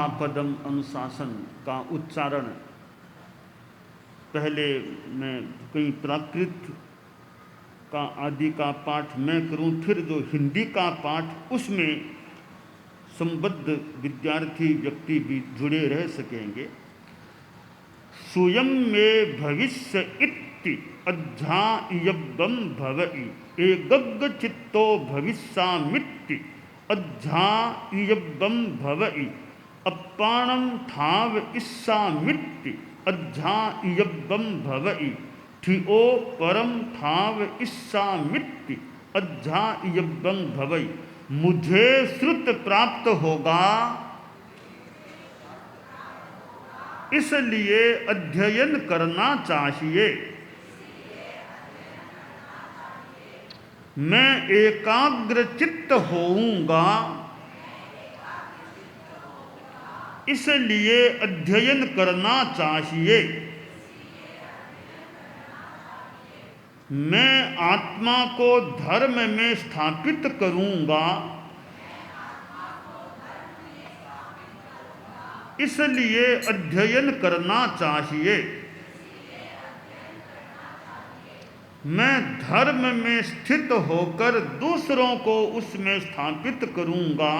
सिक्खापदम अनुशासन का उच्चारण पहले मैं कहीं प्राकृत का आदि का पाठ मैं करूं, फिर जो हिंदी का पाठ उसमें संबद्ध विद्यार्थी व्यक्ति भी जुड़े रह सकेंगे। स्वयं में भविष्य इति अध्यायब्बम भवई एकग्ग चित्तो भविष्यामिति अध्यायब्बम भवई अप्पाणं थाव इस्सामिति अध्यायब्बम भवई ठिओ परम थाव इस्सामिति अध्यायब्बम भवई। मुझे श्रुत प्राप्त होगा, इसलिए अध्ययन करना चाहिए। मैं एकाग्र चित्त होऊंगा, इसलिए अध्ययन करना चाहिए। मैं आत्मा को धर्म में स्थापित करूंगा, इसलिए अध्ययन करना चाहिए। मैं धर्म में स्थित होकर दूसरों को उसमें स्थापित करूंगा,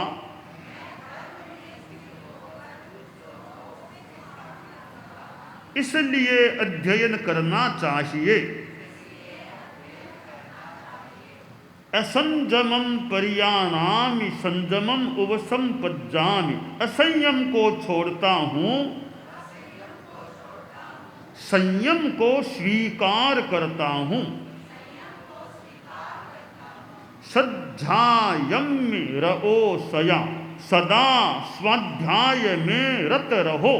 इसलिए अध्ययन करना चाहिए। असंजमम परियाणामि संजमम उपसंपज्जामि। असंयम को छोड़ता हूँ, संयम को स्वीकार करता हूँ। सध्यायम्य रओ सया, सदा स्वाध्याय में रत रहो।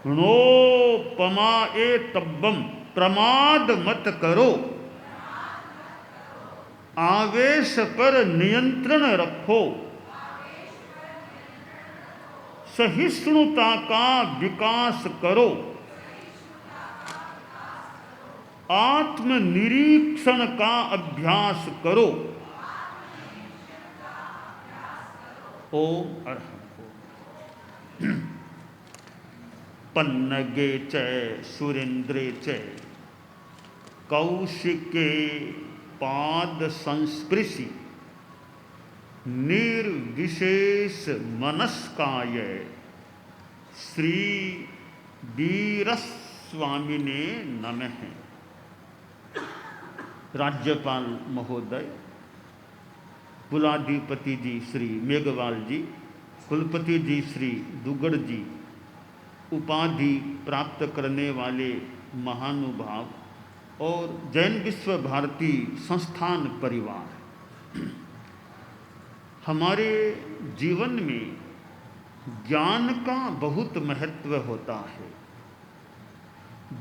णोपमा एतब्बम, प्रमाद मत करो। आवेश पर नियंत्रण रखो। सहिष्णुता का विकास करो। आत्मनिरीक्षण का अभ्यास करो। ओम अर्हं। पन्नगे च सुरेंद्रे च कौशिके पाद संस्पृशि निर्विशेष मनस्काय श्री वीरस्वामिने नमः। राज्यपाल महोदय, कुलाधिपति जी श्री मेघवाल जी, कुलपति जी श्री दुगड़ जी, उपाधि प्राप्त करने वाले महानुभाव और जैन विश्व भारती संस्थान परिवार, हमारे जीवन में ज्ञान का बहुत महत्व होता है।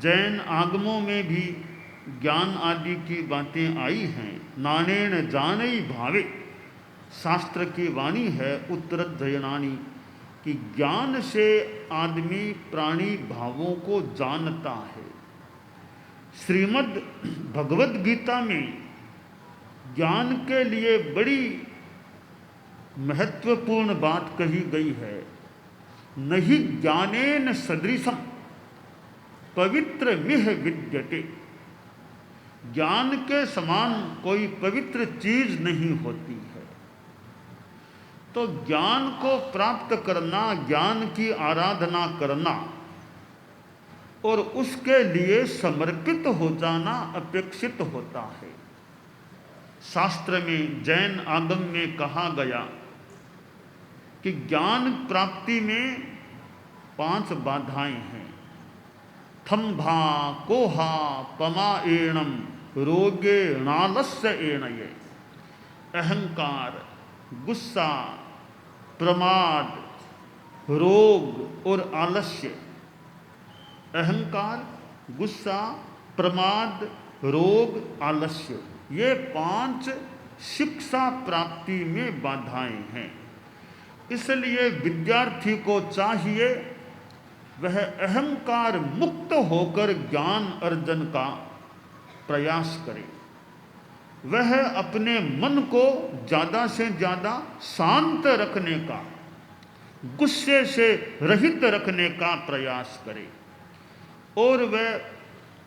जैन आगमों में भी ज्ञान आदि की बातें आई हैं। नानेन जानई भावे, शास्त्र की वाणी है उत्तरध्ययनानी, कि ज्ञान से आदमी प्राणी भावों को जानता है। श्रीमद् भगवद गीता में ज्ञान के लिए बड़ी महत्वपूर्ण बात कही गई है। नहि ज्ञानेन सदृशम पवित्र मिह विद्यते। ज्ञान के समान कोई पवित्र चीज नहीं होती है। तो ज्ञान को प्राप्त करना, ज्ञान की आराधना करना और उसके लिए समर्पित हो जाना अपेक्षित होता है। शास्त्र में, जैन आगम में कहा गया कि ज्ञान प्राप्ति में 5 बाधाएं हैं। थम्भा कोहा पमाएणम रोगेणालस्य एणये। अहंकार, गुस्सा, प्रमाद, रोग और आलस्य। अहंकार, गुस्सा, प्रमाद, रोग, आलस्य, ये 5 शिक्षा प्राप्ति में बाधाएं हैं। इसलिए विद्यार्थी को चाहिए वह अहंकार मुक्त होकर ज्ञान अर्जन का प्रयास करे। वह अपने मन को ज़्यादा से ज़्यादा शांत रखने का, गुस्से से रहित रखने का प्रयास करे और वह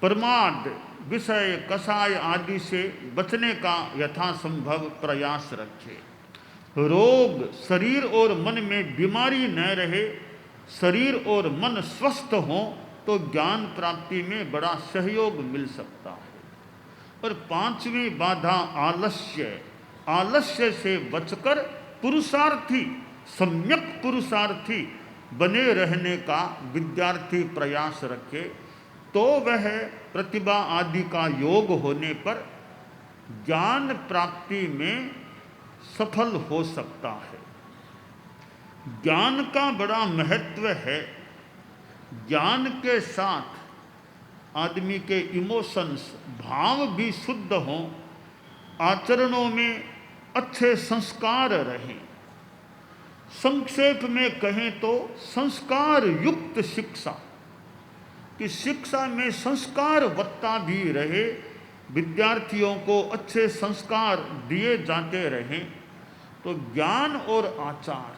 प्रमाद, विषय, कषाय आदि से बचने का यथासंभव प्रयास रखे। रोग शरीर और मन में बीमारी न रहे, शरीर और मन स्वस्थ हो तो ज्ञान प्राप्ति में बड़ा सहयोग मिल सकता है। और पांचवी बाधा आलस्य, आलस्य से बचकर पुरुषार्थी, सम्यक पुरुषार्थी बने रहने का विद्यार्थी प्रयास रखे तो वह प्रतिभा आदि का योग होने पर ज्ञान प्राप्ति में सफल हो सकता है। ज्ञान का बड़ा महत्व है। ज्ञान के साथ आदमी के इमोशंस, भाव भी शुद्ध हों, आचरणों में अच्छे संस्कार रहें। संक्षेप में कहें तो संस्कार युक्त शिक्षा, कि शिक्षा में संस्कारवत्ता भी रहे, विद्यार्थियों को अच्छे संस्कार दिए जाते रहें, तो ज्ञान और आचार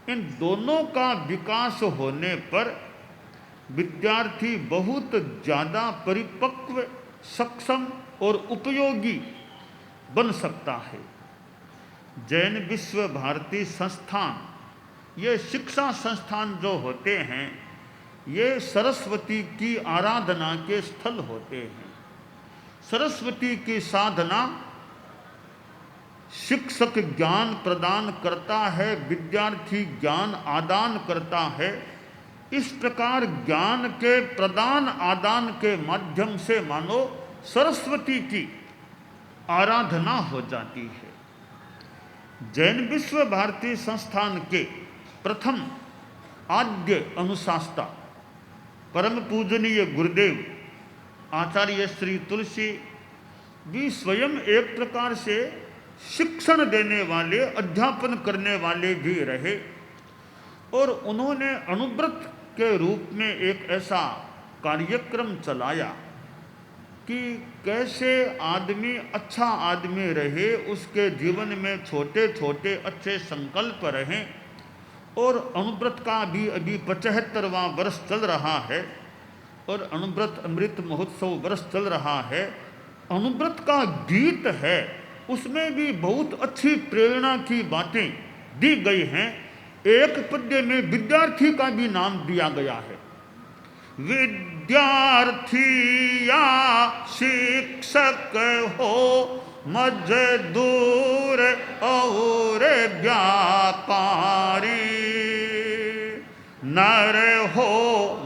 इन दोनों का विकास होने पर विद्यार्थी बहुत ज़्यादा परिपक्व, सक्षम और उपयोगी बन सकता है। जैन विश्व भारती संस्थान, ये शिक्षा संस्थान जो होते हैं, ये सरस्वती की आराधना के स्थल होते हैं। सरस्वती की साधना, शिक्षक ज्ञान प्रदान करता है, विद्यार्थी ज्ञान आदान करता है। इस प्रकार ज्ञान के प्रदान आदान के माध्यम से मानो सरस्वती की आराधना हो जाती है। जैन विश्व भारती संस्थान के प्रथम आद्य अनुशास्ता परम पूजनीय गुरुदेव आचार्य श्री तुलसी भी स्वयं एक प्रकार से शिक्षण देने वाले, अध्यापन करने वाले भी रहे और उन्होंने अनुव्रत के रूप में एक ऐसा कार्यक्रम चलाया कि कैसे आदमी अच्छा आदमी रहे, उसके जीवन में छोटे छोटे अच्छे संकल्प रहें। और अनुव्रत का भी अभी 75वां वर्ष चल रहा है और अनुव्रत अमृत महोत्सव वर्ष चल रहा है। अनुव्रत का गीत है, उसमें भी बहुत अच्छी प्रेरणा की बातें दी गई हैं। एक पद्य में विद्यार्थी का भी नाम दिया गया है। विद्यार्थी या शिक्षक हो, मजदूर और व्यापारी, नर हो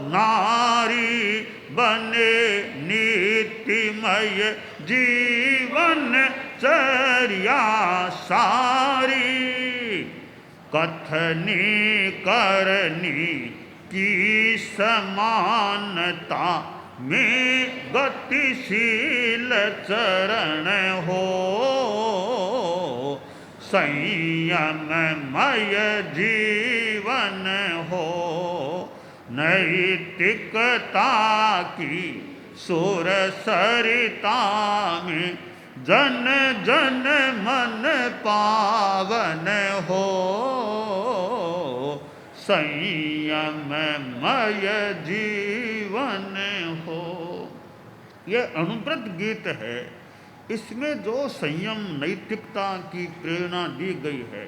नारी बने नीतिमय जीवन चर्या सारी, कथनी करनी की समानता में गतिशील चरण हो, संयममय जीवन हो, नैतिकता की सुर सरिता में जन जन मन पावन हो, संयममय जीवन हो। ये अनुव्रत गीत है। इसमें जो संयम, नैतिकता की प्रेरणा दी गई है,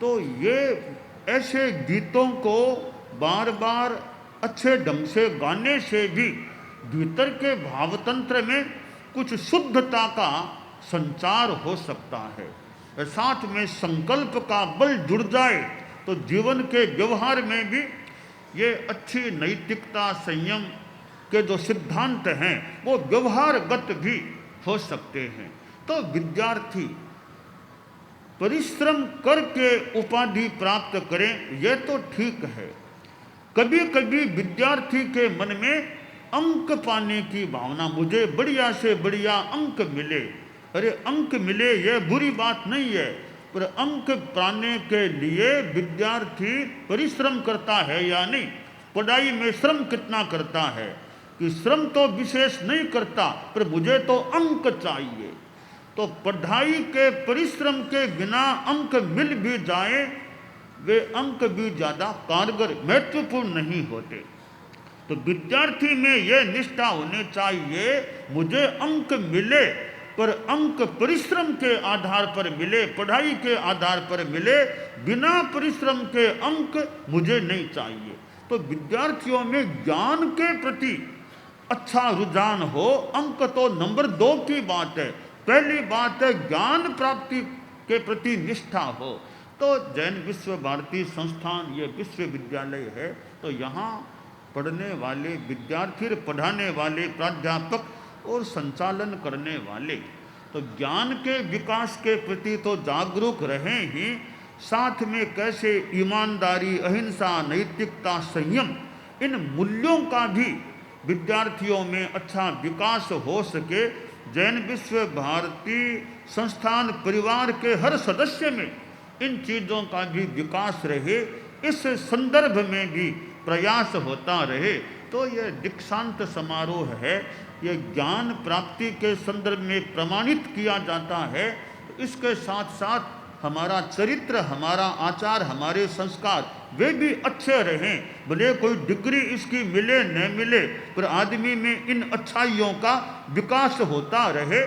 तो ये ऐसे गीतों को बार बार अच्छे ढंग से गाने से भी भीतर के भावतंत्र में कुछ शुद्धता का संचार हो सकता है। साथ में संकल्प का बल जुड़ जाए तो जीवन के व्यवहार में भी ये अच्छी नैतिकता, संयम के जो सिद्धांत हैं वो व्यवहारगत भी हो सकते हैं। तो विद्यार्थी परिश्रम करके उपाधि प्राप्त करें, यह तो ठीक है। कभी कभी विद्यार्थी के मन में अंक पाने की भावना, मुझे बढ़िया से बढ़िया अंक मिले, अरे अंक मिले यह बुरी बात नहीं है, पर अंक पाने के लिए विद्यार्थी परिश्रम करता है या नहीं, पढ़ाई में श्रम कितना करता है, कि श्रम तो विशेष नहीं करता पर मुझे तो अंक चाहिए। तो पढ़ाई के परिश्रम के बिना अंक मिल भी जाए, वे अंक भी ज़्यादा कारगर महत्वपूर्ण नहीं होते। तो विद्यार्थी में यह निष्ठा होनी चाहिए, मुझे अंक मिले पर अंक परिश्रम के आधार पर मिले, पढ़ाई के आधार पर मिले, बिना परिश्रम के अंक मुझे नहीं चाहिए। तो विद्यार्थियों में ज्ञान के प्रति अच्छा रुझान हो। अंक तो नंबर 2 की बात है, पहली बात है ज्ञान प्राप्ति के प्रति निष्ठा हो। तो जैन विश्व भारती संस्थान ये विश्वविद्यालय है, तो यहाँ पढ़ने वाले विद्यार्थी, पढ़ाने वाले प्राध्यापक और संचालन करने वाले तो ज्ञान के विकास के प्रति तो जागरूक रहें ही, साथ में कैसे ईमानदारी, अहिंसा, नैतिकता, संयम, इन मूल्यों का भी विद्यार्थियों में अच्छा विकास हो सके। जैन विश्व भारती संस्थान परिवार के हर सदस्य में इन चीज़ों का भी विकास रहे, इस संदर्भ में भी प्रयास होता रहे। तो यह दीक्षांत समारोह है, यह ज्ञान प्राप्ति के संदर्भ में प्रमाणित किया जाता है। इसके साथ साथ हमारा चरित्र, हमारा आचार, हमारे संस्कार वे भी अच्छे रहें। भले कोई डिग्री इसकी मिले न मिले, पर आदमी में इन अच्छाइयों का विकास होता रहे,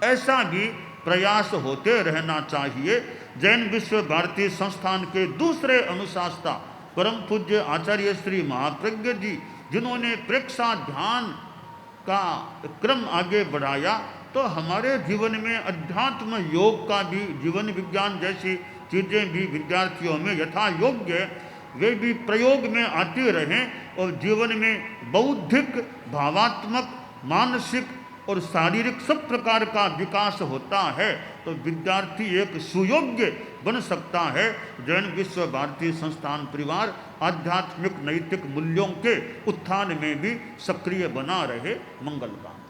ऐसा भी प्रयास होते रहना चाहिए। जैन विश्व भारती संस्थान के दूसरे अनुशास्ता परम पूज्य आचार्य श्री महाप्रज्ञ जी, जिन्होंने प्रेक्षा ध्यान का क्रम आगे बढ़ाया, तो हमारे जीवन में अध्यात्म योग का भी, जीवन विज्ञान जैसी चीज़ें भी विद्यार्थियों में यथा योग्य वे भी प्रयोग में आती रहें और जीवन में बौद्धिक, भावात्मक, मानसिक और शारीरिक सब प्रकार का विकास होता है। तो विद्यार्थी एक सुयोग्य बन सकता है। जैन विश्व भारती संस्थान परिवार आध्यात्मिक नैतिक मूल्यों के उत्थान में भी सक्रिय बना रहे। मंगल कामना।